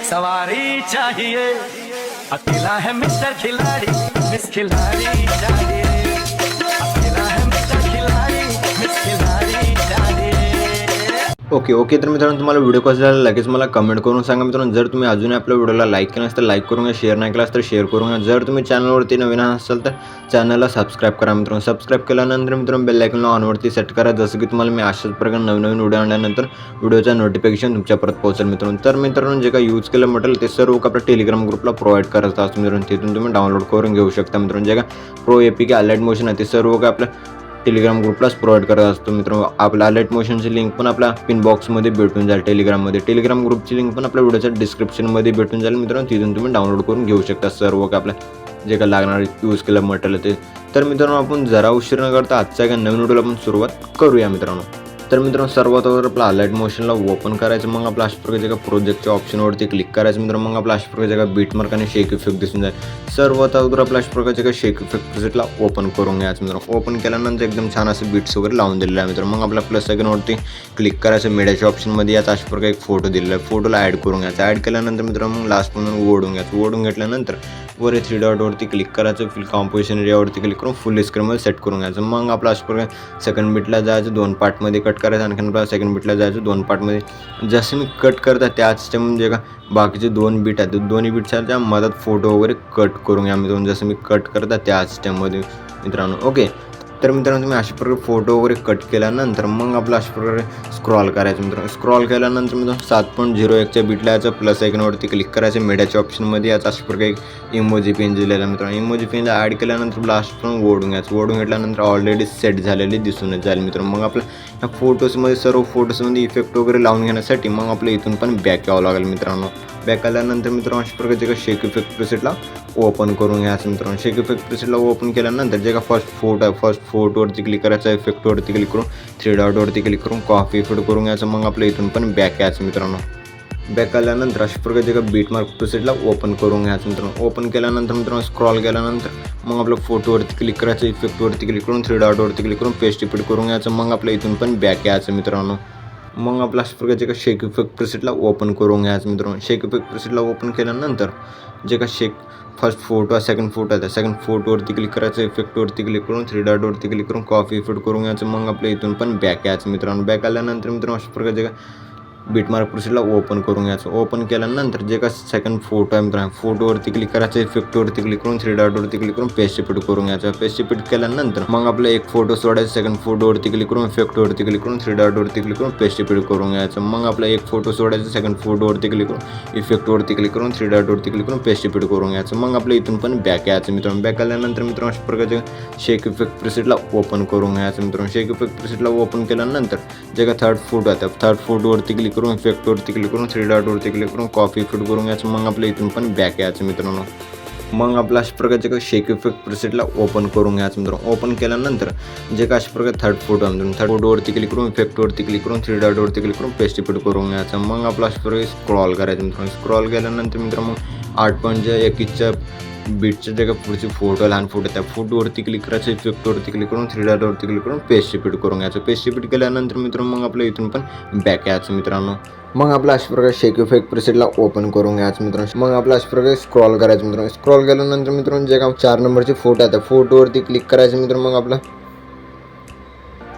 सवारी चाहिए, अकेला है मिस्टर खिलाड़ी, मिस खिलाड़ी चाहिए, अकेला है मिस्टर खिलाड़ी, मिस खिलाड़ी चाहिए। ओके तर मित्रांनो, तुम्हाला व्हिडिओ कसा झाला लगेच मला कमेंट करून सांगा मित्रांनो. जर तुम्ही अजूनही आपल्या व्हिडिओला लाईक केलं नसेल तर लाईक करून घ्या, शेअर नाही केलास तर शेअर करून घ्या. जर तुम्ही चॅनलवरती नवीन असाल तर चॅनलला सबस्क्राईब करा मित्रांनो. सबस्क्राईब केल्यानंतर मित्रांनो बेल आयकॉनला ऑनवरती सेट करा, जसं की तुम्हाला मी अशाच प्रकारे नवीन व्हिडिओ आणल्यानंतर व्हिडिओचं नोटिफिकेशन तुमच्यापर्यंत पोहोचेल मित्रांनो. तर मित्रांनो, जे काही यूज केलं मटेरियल ते सर्व आपल्या टेलिग्राम ग्रुपला प्रोव्हाइड करत असतो मित्रांनो. तिथून तुम्ही डाउनलोड करून घेऊ शकता मित्रांनो. जे काय प्रो एपीके अलाइट मोशन आहे ते सर्व काय आपल्या टेलिग्राम ग्रुपलाच प्रोव्हाइड करत असतो मित्रांनो. आपल्या अलाइट मोशनची लिंक पण आपल्या पिन बॉक्समध्ये भेटून जाईल टेलिग्राममध्ये. टेलिग्राम ग्रुपची लिंक पण आपल्या व्हिडिओच्या डिस्क्रिप्शनमध्ये भेटून जाईल मित्रांनो. तिथून तुम्ही डाउनलोड करून घेऊ शकता सर्व काय आपल्या जे काय लागणार यूज केलं मटेरियल ते. तर मित्रांनो, आपण जरा उशीर न करता आजच्या एका नवीन व्हिडिओला आपण सुरुवात करूया मित्रांनो. तर मित्रांनो, सर्वात अगोदर आपला अलाइट मोशनला ओपन करायचं. मग आपल्या अशा प्रकारच्या प्रोजेक्टच्या ऑप्शनवरती क्लिक करायचं मित्रांनो. मग आपल्या अशा प्रकारच्या बीट मार्क आणि शेक इफेक्ट दिसून जाईल. सर्वात अगोदर आपल्या अशा प्रकारच्या शेक इफेक्ट प्रोजेक्टला ओपन करून घ्यायचं मित्रांनो. ओपन केल्यानंतर एकदम छान असे बीट्स वगैरे लावून दिलेले आहे मित्रांनो. मग आपल्या प्लस आयकॉनवरती क्लिक करायचं. मीडियाच्या ऑप्शनमध्ये याचा अशा प्रकारे एक फोटो दिलेला आहे. फोटोला ॲड करून घ्यायचा. ॲड केल्यानंतर मित्रांनो मग लास्ट म्हणून ओढून घ्यायचं. ओढून घेतल्यानंतर वर 3 डॉटवरती क्लिक करायचं. फिल कॉम्पोजिशन एरियावरती क्लिक करून फुल स्क्रीनमध्ये सेट करून घ्यायचं. मग आपला अशा प्रकारे सेकंड बीटला जायचं, 2 पार्टमध्ये कट करायचं. आणखी आपल्याला सेकंड बीटला जायचं 2 पार्टमध्ये. जसं मी कट करता त्याच म्हणजे का बाकीचे 2 बीट आहेत, दोन्ही बीटच्या मधात फोटो वगैरे कट करून घ्या मित्रांनो. जसं मी कट करता त्याच स्टेपमध्ये मित्रांनो. ओके, तर मित्रांनो तुम्ही अशा प्रकारे फोटो वगैरे कट केल्यानंतर मग आपलं अशा प्रकारे स्क्रॉल करायचं मित्रांनो. स्क्रॉल केल्यानंतर मित्रांनो 7.01च्या बीटला याचं प्लस आयकॉनवरती क्लिक करायचं. मीडियाच्या ऑप्शनमध्ये याचा अशा प्रकारे एक इमोजी पेन दिलेला मित्रांनो. इमोजी पेनला ॲड केल्यानंतर लास्ट पण ओढून घ्यायचं. ओढून घेतल्यानंतर ऑलरेडी सेट झालेली दिसूनच जाईल मित्रांनो. मग आपल्या ह्या फोटोजमध्ये सर्व फोटोजमध्ये इफेक्ट वगैरे लावून घेण्यासाठी मग आपल्या इथून पण बॅक यावं लागेल मित्रांनो. बॅक आल्यानंतर मित्रांनो अशा प्रकारचे का शेक इफेक्ट प्रिसेटला ओपन करून घ्यायचं मित्रांनो. शेक इफेक्ट प्रिसेटला ओपन केल्यानंतर जे का फर्स्ट फोटो आहे, फर्स्ट फोटोवरती क्लिक करायचं. इफेक्टवरती क्लिक करून 3 डॉटवरती क्लिक करून कॉपी इफेक्ट करून घ्यायचं. मग आपल्या इथून पण बॅक यायचं मित्रांनो. बॅक आल्यानंतर अशा प्रकारचे का बीट मार्क प्रिसेटला ओपन करून घ्यायचं मित्रांनो. ओपन केल्यानंतर मित्रांनो स्क्रॉल केल्यानंतर मग आपलं फोटोवरती क्लिक करायचं. इफेक्टवरती क्लिक करून 3 डॉटवरती क्लिक करून पेस्ट इफेक्ट करून घ्यायचं. मग आपल्या इथून पण बॅक यायचं मित्रांनो. मग आपल्या अशा प्रकारचे का शेक इफेक्ट प्रिसेटला ओपन करून घ्यायचं मित्रांनो. शेक इफेक्ट प्रिसेटला ओपन केल्यानंतर जे का शेक फर्स्ट फोटो आहे, सेकंड फोटो आहे, त्या सेकंड फोटोवरती क्लिक करायचं. इफेक्टवरती क्लिक करून 3 डॉटवरती क्लिक करून कॉपी इफेक्ट करून घ्यायचं. मग आपल्या इथून पण बॅक यायचं मित्रांनो. बॅक आल्यानंतर मित्रांनो अशा प्रकारचे का बीटमार्क प्रोसेसला ओपन करून घ्यायचं. ओपन केल्यानंतर जे का सेकंड फोटो आहे मित्रांनो, फोटोवरती क्लिक करायचं. इफेक्टवरती क्लिक करून 3 डॉटवरती क्लिक करून पेस्ट इफेक्ट करून घ्यायचं. पेस्ट इफेक्ट केल्यानंतर मग आपलं एक फोटो सोडायचं. सेकंड फोटोवरती क्लिक करून इफेक्टवरती क्लिक करून 3 डॉटवरती क्लिक करून पेस्ट इफेक्ट करून घ्यायचं. मग आपला एक फोटो सोडायचं. सेकंड फोटोवरती क्लिक करून इफेक्टवरती क्लिक करून 3 डॉटवरती क्लिक करून पेस्ट इफेक्ट करून घ्यायचं. मग आपल्या इथून पण बॅक यायचं मित्रांनो. बॅक आल्यानंतर मित्रांनो अशा प्रकारचे शेक इफेक्ट प्रिसेटला ओपन करून घ्यायचं मित्रांनो. शेक इफेक्ट प्रिसेटला ओपन केल्यानंतर जे का थर्ड फोटो आहे त्या थर्ड फोटोवरती क्लिक करून इफेक्टवरती क्लिक करून 3 डॉटवरती क्लिक करून कॉपी इफेक्ट करून घ्यायचं. मग आपल्या इथून पण बॅक यायचं मित्रांनो. मग आपल्या अशा प्रकारचे काही शेक इफेक्ट प्रिसेटला ओपन करून घ्यायचं मित्रांनो. ओपन केल्यानंतर जे का अशा प्रकारे थर्ड फोटो आहे मित्रांनो, थर्ड फोटोवरती क्लिक करून इफेक्टवरती क्लिक करून 3 डॉटवरती क्लिक करून पेस्ट इफेक्ट करून घ्यायचं. मग आपला अशा प्रकारे स्क्रॉल करायचं मित्रांनो. स्क्रॉल केल्यानंतर मित्रांनो मग 8.21च्या बीटच्या जे का पुढचे फोटो लहान फोटो त्या फोटोवरती क्लिक करायचं. इफेक्टवरती क्लिक करून 3 डॉटवरती क्लिक करून पेस्ट इफेक्ट करून घ्यायचं. पेस्ट इफेक्ट केल्यानंतर मित्रांनो मग आपल्या इथून पण बॅक यायचं मित्रांनो. मग आपला अशा प्रकारे शेक इफेक्ट प्रिसेटला ओपन करून घ्यायचं मित्रांनो. मग आपला अशा प्रकारे स्क्रॉल करायचं मित्रांनो. स्क्रॉल केल्यानंतर मित्रांनो जे का 4 नंबरचे फोटो आहे त्या फोटोवरती क्लिक करायचं मित्रांनो. मग आपला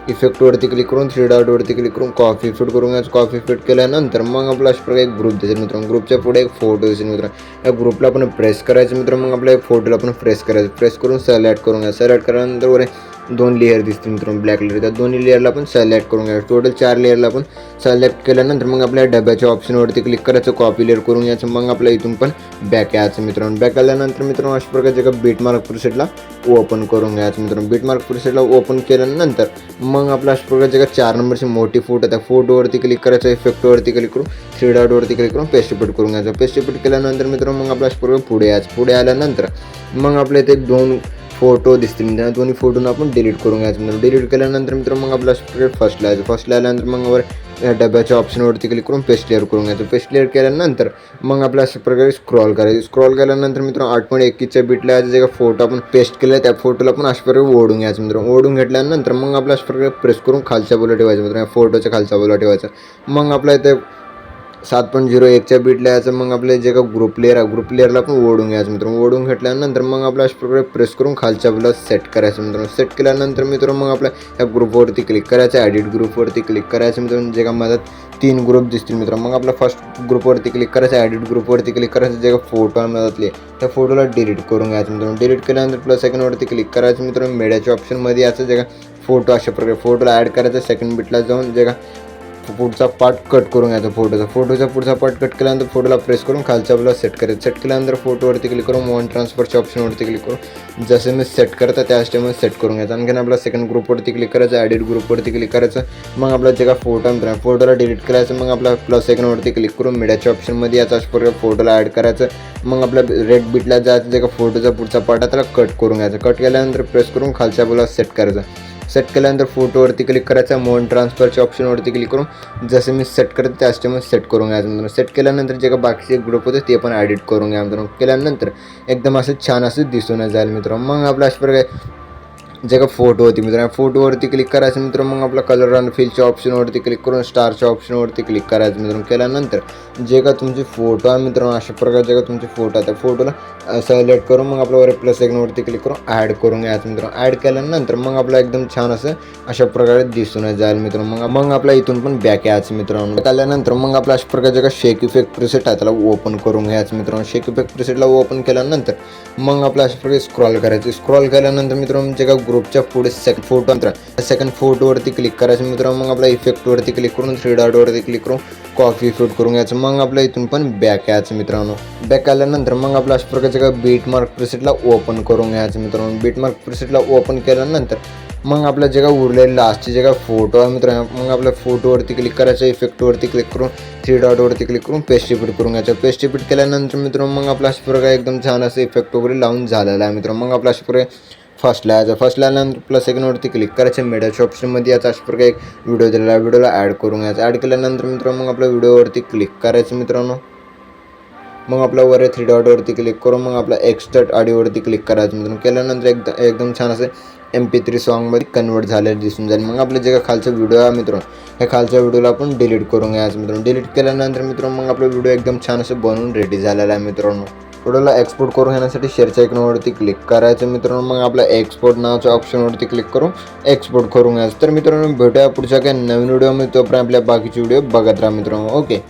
इफेक्टवरती क्लिक करून 3 डॉटवरती क्लिक करून कॉपी इफेक्ट करून घ्यायचं. कॉपी इफेक्ट केल्यानंतर मग आपला अशा प्रकारे एक ग्रुप दिसेल मित्रांनो. ग्रुपच्या पुढे एक फोटो दिसेल मित्रांनो. या ग्रुपला आपण प्रेस करायचं मित्रांनो. मग आपल्या फोटोला आपण प्रेस करायचं. प्रेस करून सिलेक्ट करून घ्यायचं. सिलेक्ट केल्यानंतर वर 2 लेअर दिसतील मित्रांनो, ब्लॅक लेअर. त्या दोन्ही लेअरला आपण सिलेक्ट करून घ्यायचं. टोटल 4 लेअरला आपण सिलेक्ट केल्यानंतर मग आपल्या डब्याच्या ऑप्शनवरती क्लिक करायचं. कॉपी लेअर करून घ्यायचं. मग आपल्या इथून पण बॅक यायचं मित्रांनो. बॅक आल्यानंतर मित्रांनो अशा प्रकारचे का बीट मार्क प्रिसेटला ओपन करून घ्यायचं मित्रांनो. बीट मार्क प्रिसेटला ओपन केल्यानंतर मग आपल्या अशा प्रकारचे का 4 नंबरची मोठी फोटो त्या फोटोवरती क्लिक करायचं. इफेक्टवरती क्लिक करून 3 डॉटवरती क्लिक करून पेस्ट इफेक्ट करून घ्यायचं. पेस्ट इफेक्ट केल्यानंतर मित्रांनो मग आपल्या अशा प्रकारे पुढे यायचं. पुढे आल्यानंतर मग आपल्या इथे 2 फोटो दिसतील. त्या दोन्ही फोटोनं आपण डिलीट करून घ्यायचं मित्रांनो. डिलीट केल्यानंतर मित्रांनो मग आपला फर्स्टला यायचं. फर्स्टला आल्यानंतर मग वर डब्याच्या ऑप्शनवरती क्लिक करून पेस्ट लेअर करून घ्यायचं. पेस्ट लेअर केल्यानंतर मग आपल्या अशा प्रकारे स्क्रॉल करायचं. स्क्रॉल केल्यानंतर मित्रांनो 8.21च्या बीटला यायचं. जे का फोटो आपण पेस्ट केलं त्या फोटोला पण अशा प्रकारे ओढून घ्यायचं मित्रांनो. ओढून घेतल्यानंतर मग आपल्या अशा प्रकारे प्रेस करून खालच्या बाजूला ठेवायचं मित्रांनो. फोटोच्या खालच्या बाजूला ठेवायचं. मग आपल्या इथे 7.01च्या बीटला यायचं. मग आपले जे का ग्रुप लेअर आहे ग्रुप लेअरला पण ओढून घ्यायचं मित्रांनो. ओढून घेतल्यानंतर मग आपल्या अशा प्रकारे प्रेस करून खालच्या बाजूला सेट करायचं मित्रांनो. सेट केल्यानंतर मित्रांनो मग आपल्या ह्या ग्रुपवरती क्लिक करायचं, ॲडिट ग्रुपवरती क्लिक करायचं मित्रांनो. जे का माझ्यात 3 ग्रुप दिसतील मित्रांनो. मग आपला फर्स्ट ग्रुपवरती क्लिक करायचं, ॲडिट ग्रुपवरती क्लिक करायचं. जे का फोटो आहे मधातले त्या फोटोला डिलीट करून घ्यायचं मित्रांनो. डिलीट केल्यानंतर प्लस सेकंडवरती क्लिक करायचं मित्रांनो. मीडियाच्या ऑप्शनमध्ये याचं जे का फोटो अशा प्रकारे फोटोला ॲड करायचं. सेकंड बीटला जाऊन जे का पुढचा पार्ट कट करून घ्यायचा फोटोचा पुढचा पार्ट कट केल्यानंतर फोटोला प्रेस करून खालच्या बाजूला सेट करायचं. सेट केल्यानंतर फोटोवरती क्लिक करून वन ट्रान्सफरच्या ऑप्शनवरती क्लिक करून जसं मी सेट करता त्याच टाईममध्ये सेट करून घ्यायचं. आणखीन आपला सेकंड ग्रुपवरती क्लिक करायचं, ॲडिट ग्रुपवरती क्लिक करायचं. मग आपला जे का फोटो आहे फोटोला डिलीट करायचं. मग आपला प्लस सेकंडवरती क्लिक करून मीडियाच्या ऑप्शनमध्ये याचा अशा प्रकारे फोटोला ॲड करायचं. मग आपल्या रेड बीटला जायचं, जे का फोटोचा पुढचा पार्ट आहे त्याला कट करून घ्यायचं. कट केल्यानंतर प्रेस करून खालच्या बाजूला सेट करायचं. सेट केल्यानंतर फोटोवरती क्लिक करायचं, मोन ट्रान्सफरच्या ऑप्शनवरती क्लिक करून जसं मी सेट करतो त्याच टाईममध्ये सेट करून घ्यायचं मित्रांनो. सेट केल्यानंतर जे का बाकीचे ग्रुप होते ते पण ॲडिट करून घ्या मित्रांनो. केल्यानंतर एकदम असं छान असं दिसून जाईल मित्रांनो. मग आपल्या अशा प्रकारे जे का फोटो होती मित्रांनो, फोटोवरती क्लिक करायचं मित्रांनो. मग आपला कलर आणि फिलच्या ऑप्शनवरती क्लिक करून स्टारच्या ऑप्शनवरती क्लिक करायचं मित्रांनो. केल्यानंतर जे का तुमचे फोटो आहे मित्रांनो अशा प्रकारे जे का तुमचे फोटो आहे त्या फोटोला सिलेक्ट करून मग आपल्यावर प्लस सेकंडवरती क्लिक करून ॲड करून घ्यायचं मित्रांनो. ॲड केल्यानंतर मग आपला एकदम छान असं अशा प्रकारे दिसून जाईल मित्रांनो. मग आपला इथून पण बॅक यायचं मित्रांनो. आल्यानंतर मग आपला अशा प्रकारे जे का शेक इफेक्ट प्रिसेट आहे त्याला ओपन करून घ्यायचं मित्रांनो. शेक इफेक्ट प्रिसेटला ओपन केल्यानंतर मग आपल्या अशा प्रकारे स्क्रॉल करायचं. स्क्रॉल केल्यानंतर मित्रांनो जे का ग्रुपच्या पुढे सेकंड फोटोवरती क्लिक करायचं मित्रांनो. मग आपल्या इफेक्टवरती क्लिक करून 3 डॉटवरती क्लिक करून कॉफी इफेक्ट करून घ्यायचं. मग आपल्या इथून पण बॅक यायचं मित्रांनो. बॅक आल्यानंतर मग आपल्या अशा प्रकारचे का बीट मार्क प्रिसेटला ओपन करून घ्यायचं मित्रांनो. बीट मार्क प्रिसेटला ओपन केल्यानंतर मग आपल्या जे का उरलेले लास्टचे जे का फोटो आहे मित्रांनो मग आपल्या फोटोवरती क्लिक करायचं, इफेक्टवरती क्लिक करून 3 डॉटवरती क्लिक करून पेस्ट रिपीट करून घ्यायचं. पेस्ट रिपीट केल्यानंतर मित्रांनो मग आपला अशा प्रकारे एकदम छान असं इफेक्ट वगैरे लावून झालेला आहे मित्रांनो. मग आपला अशा प्रकारे फर्स्ट लायनंतर प्लस सेकंडवरती क्लिक करायचं. मीडियाच्या ऑप्शनमध्ये याचा अशा प्रकारे एक व्हिडिओ दिलेला आहे, व्हिडिओला ॲड करून घ्यायचा. ॲड केल्यानंतर मित्रांनो मग आपल्या व्हिडिओवरती क्लिक करायचं मित्रांनो. मग आपल्या वर 3 डॉटवरती क्लिक करून मग आपला एक्सट्रॅक्ट ऑडिओवरती क्लिक करायचं मित्रांनो. केल्यानंतर एकदम छान असं MP3 सॉन्गमध्ये कन्वर्ट झालेलं दिसून जाईल. मग आपलं जे का खालचा व्हिडिओ आहे मित्रांनो ह्या खालच्या व्हिडिओला आपण डिलीट करून घ्यायचं मित्रांनो. डिलीट केल्यानंतर मित्रांनो मग आपला व्हिडिओ एकदम छान असं बनवून रेडी झालेला आहे मित्रांनो. व्हिडिओला एक्सपोर्ट करून घेण्यासाठी शेअरच्या आयकॉनवरती क्लिक करायचं मित्रांनो. मग आपल्या एक्सपोर्ट नावाच्या ऑप्शनवरती क्लिक करून एक्सपोर्ट करून घ्यायचं. तर मित्रांनो भेटूया पुढच्या काही नवीन व्हिडिओमध्ये. तोपर्यंत आपल्या बाकीचे व्हिडिओ बघत राहा मित्रांनो. ओके.